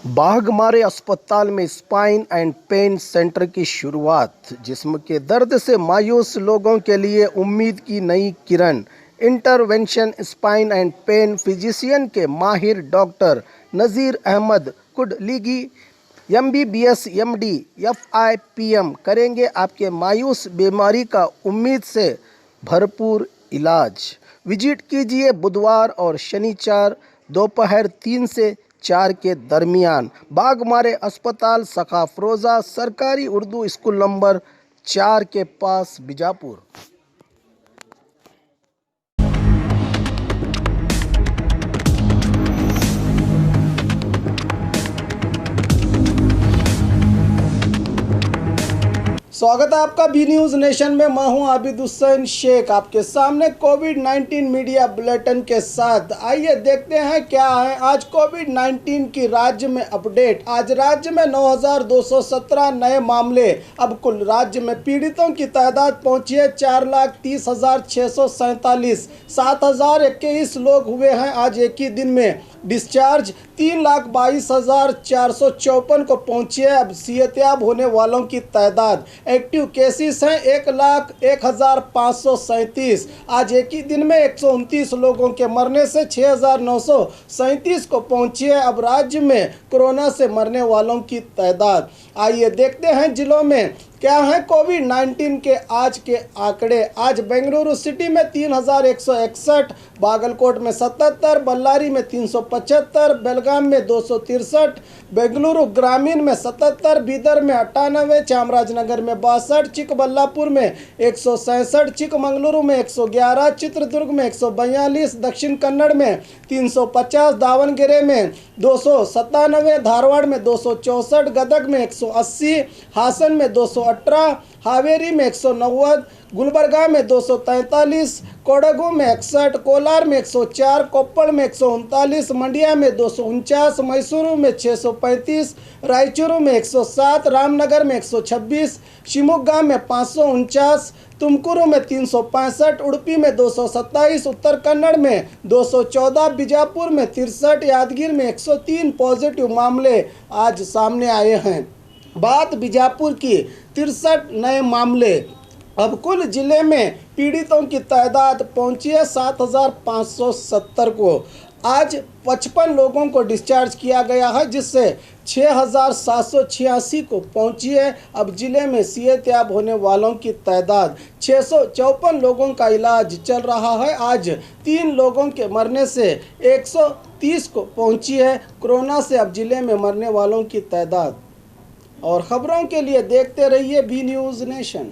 बाघमारे अस्पताल में spine and pen centre की शुरुआत। जिस्म के दर्द से मायूस लोगों के लिए उम्मीद की नई किरण। Intervention spine and pain physician के माहिर doctor Nazir Ahmed Kudligi MBBS MD FIPM करेंगे आपके मायूस बीमारी का उम्मीद से भरपूर इलाज। विजिट कीजिए बुधवार और शनिवार दोपहर 3 से 4 के दरमियान। बाघमारे अस्पताल सखाफरोजा सरकारी उर्दू स्कूल नंबर 4 के पास बीजापुर। स्वागत है आपका बी न्यूज़ नेशन में। मैं हूं आबिद हुसैन शेख आपके सामने कोविड-19 मीडिया बुलेटिन के साथ। आइए देखते हैं क्या है आज कोविड-19 की राज्य में अपडेट। आज राज्य में 9,217 नए मामले। अब कुल राज्य में पीड़ितों की तादाद पहुंची है 4,30,647। 7,021 लोग हुए हैं आज एक ही दिन में डिस्चार्ज। 3,22,454 को पहुंची है अब सेहतयाब होने वालों की तादाद। एक्टिव केसेस हैं 1,01,537। आज एक ही दिन में 129 लोगों के मरने से 6,937 को पहुंची है अब राज्य में कोरोना से मरने वालों की तादाद। आइए देखते हैं जिलों में क्या है कोविड-19 के आज के आंकड़े। आज बेंगलुरु सिटी में 3,161, बागलकोट में 77, बल्लारी में 375, बेलगाम में 263, बेंगलुरु ग्रामीण में 77, बीदर में 98, चामराजनगर में 62, चिकबल्लापुर में 167, चिकमंगलुरु में 111, चित्रदुर्ग में 142, दक्षिण कन्नड़ में 350, दावणगेरे में 297, धारवाड़ में 264, गदग में 180, हासन में 218, हावेरी में 190, गुलबर्गा में 243, कोडगु में 61, कोलार में 104, कोप्पल में 139, मंडिया में 249, मैसूरू में 635, रायचूरू में 107, रामनगर में 126, शिमोगा में 549, तुमकुरु में 365, उडुपी में 227, उत्तर कन्नड़ में 214, बीजापुर में 63, यादगीर में 103 पॉजिटिव मामले आज सामने आए हैं। बात बीजापुर की 63 नए मामले। अब कुल जिले में पीड़ितों की तादाद पहुंची है 7,570 को। आज 55 लोगों को डिस्चार्ज किया गया है जिससे 6,786 को पहुंची है अब जिले में सेहतयाब होने वालों की तादाद। 654 लोगों का इलाज चल रहा है। आज 3 लोगों के मरने से 130 को पहुंची है कोरोना से अब जिले में मरने वालों की तादाद। और ख़बरों के लिए देखते रहिए बी न्यूज़ नेशन।